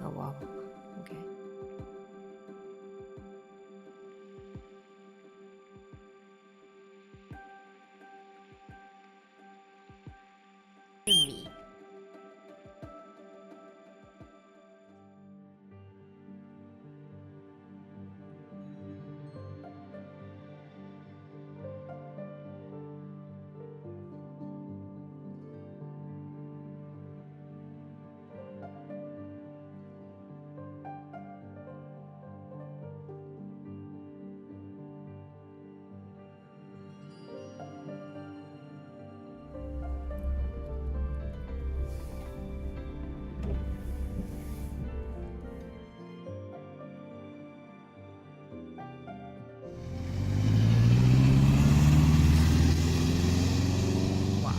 Oh wow. Okay. Me. Wow.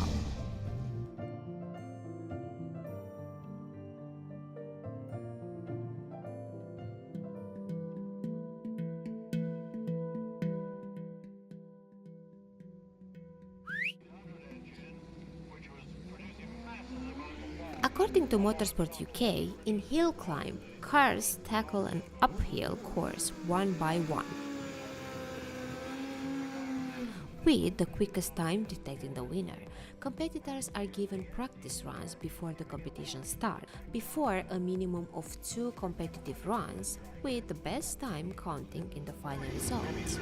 According to Motorsport UK, in Hillclimb, cars tackle an uphill course one by one, with the quickest time detecting the winner. Competitors are given practice runs before the competition starts, before a minimum of 2 competitive runs, with the best time counting in the final results.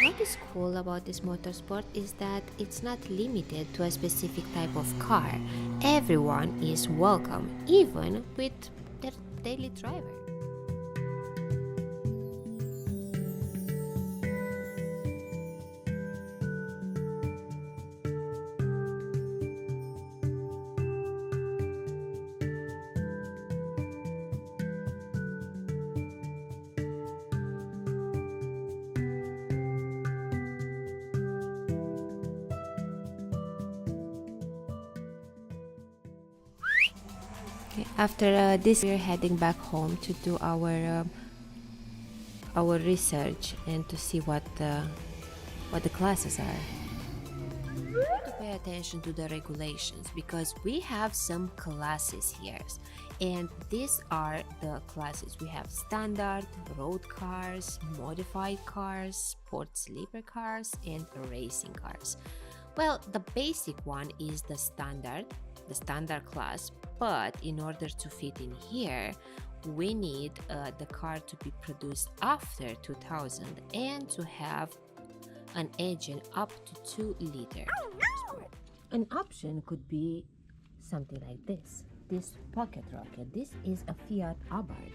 What is cool about this motorsport is that it's not limited to a specific type of car. Everyone is welcome, even with their daily driver. Okay, after this, we're heading back home to do our research and to see what the classes are. We have to pay attention to the regulations because we have some classes here, and these are the classes. We have standard, road cars, modified cars, sports sleeper cars, and racing cars. Well, the basic one is the standard class, but in order to fit in here, we need the car to be produced after 2000 and to have an engine up to 2 liters. An option could be something like this pocket rocket. This is a Fiat Abarth.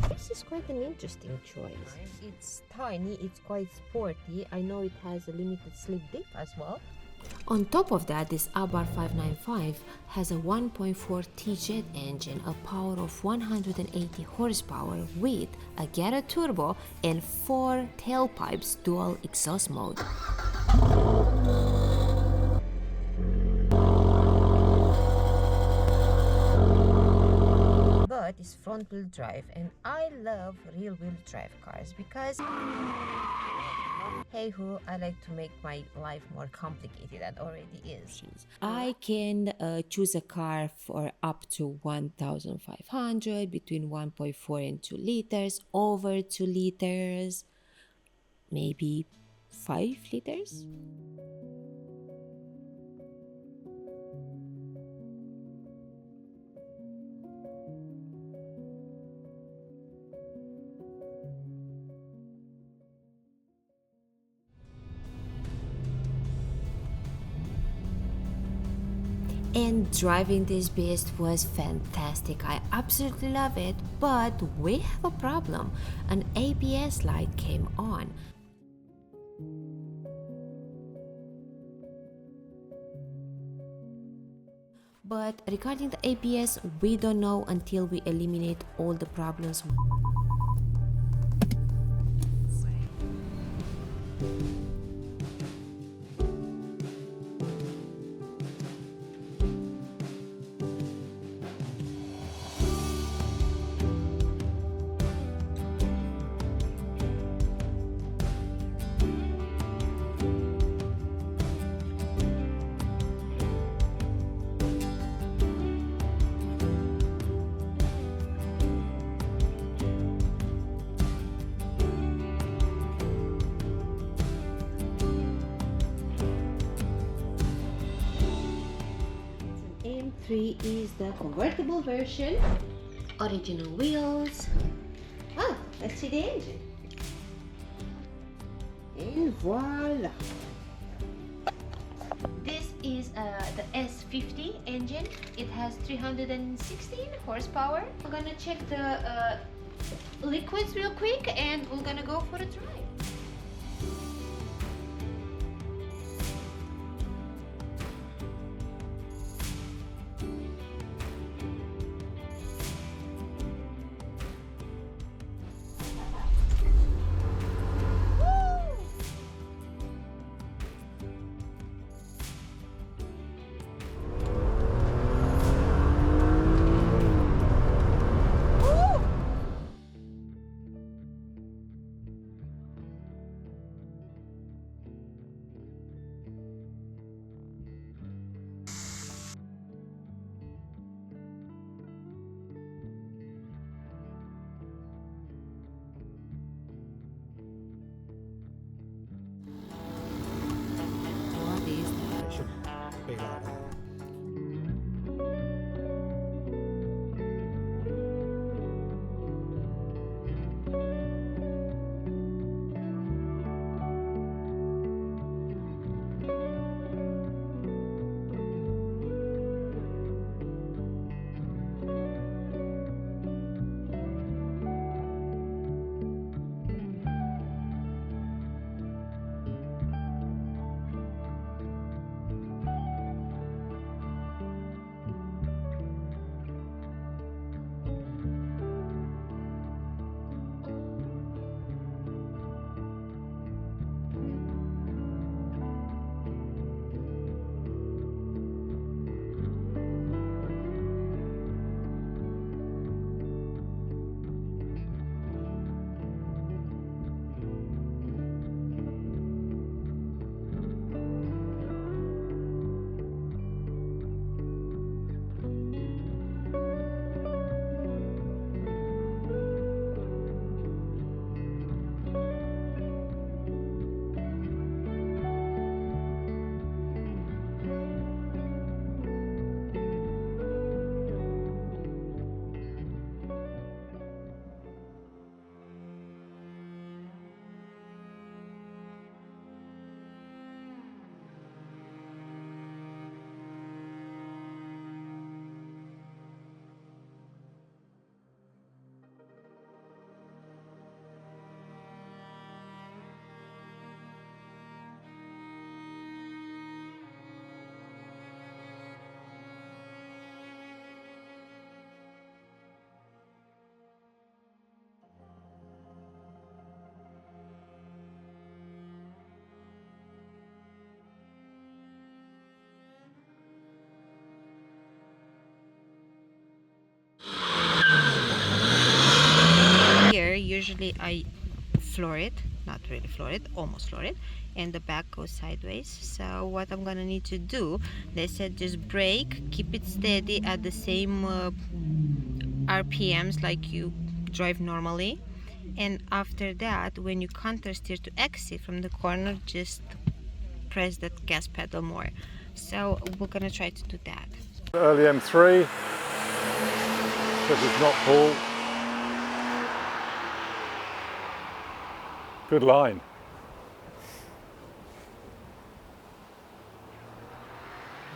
This is quite an interesting choice. It's tiny, it's quite sporty. I know it has a limited slip diff as well. On top of that, this Abarth 595 has a 1.4 T-Jet engine, a power of 180 horsepower with a Ghetto turbo and 4 tailpipes dual exhaust mode. But it's front-wheel drive, and I love rear-wheel drive cars because hey ho, I like to make my life more complicated than it already is. I can choose a car for up to 1,500, between 1.4 and 2 liters, over 2 liters, maybe 5 liters. And driving this beast was fantastic. I absolutely love it, but we have a problem. An ABS light came on. But regarding the ABS, we don't know until we eliminate all the problems. M3 is the convertible version. Original wheels. Ah, let's see the engine. And voila! This is the S50 engine. It has 316 horsepower. I'm gonna check the liquids real quick and we're gonna go for a drive. Big like that. Here, usually I floor it, not really floor it, almost floor it, and the back goes sideways. So what I'm gonna need to do, they said just brake, keep it steady at the same RPMs like you drive normally, and after that, when you counter steer to exit from the corner, just press that gas pedal more. So we're gonna try to do that. Early M3, because it's not full. Good line.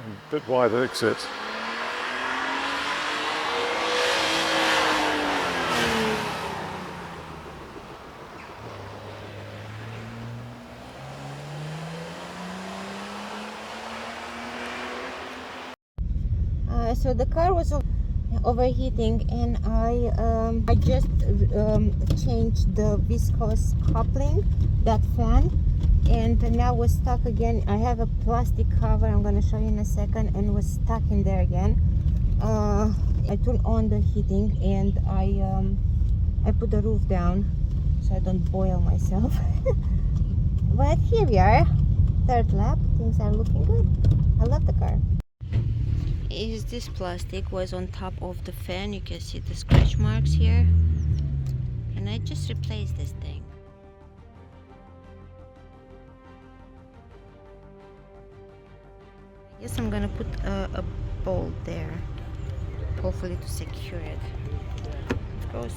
And a bit wide exit. So the car was overheating, and I just changed the viscose coupling, that fan, and now we're stuck again. I have a plastic cover, I'm going to show you in a second, and was stuck in there again. I turned on the heating and I put the roof down so I don't boil myself. But here we are, third lap. Things are looking good. I love the car. Is this plastic was on top of the fan. You can see the scratch marks here, and I just replaced this thing. I guess I'm gonna put a bolt there. hopefully to secure it. Of course.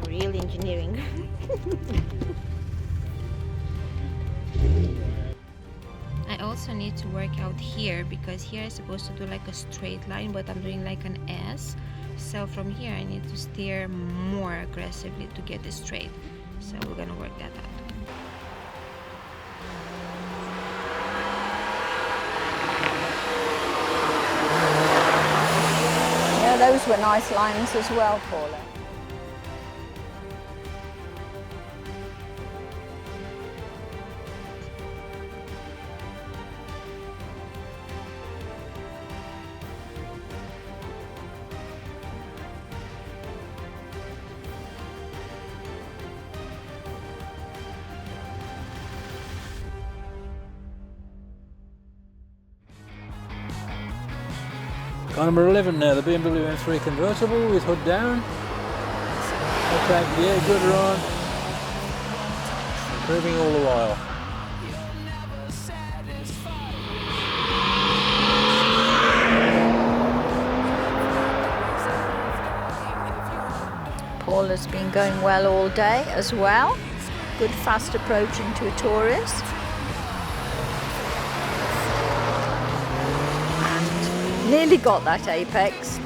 Real engineering. I also need to work out here because here I'm supposed to do like a straight line, but I'm doing like an S. So from here I need to steer more aggressively to get it straight. So we're gonna work that out. Yeah, those were nice lines as well, Paula. Car number 11 now, the BMW M3 convertible with hood down. Okay, yeah, good run. Improving all the while. Paula's been going well all day as well. Good fast approach into a tourist. And nearly got that apex.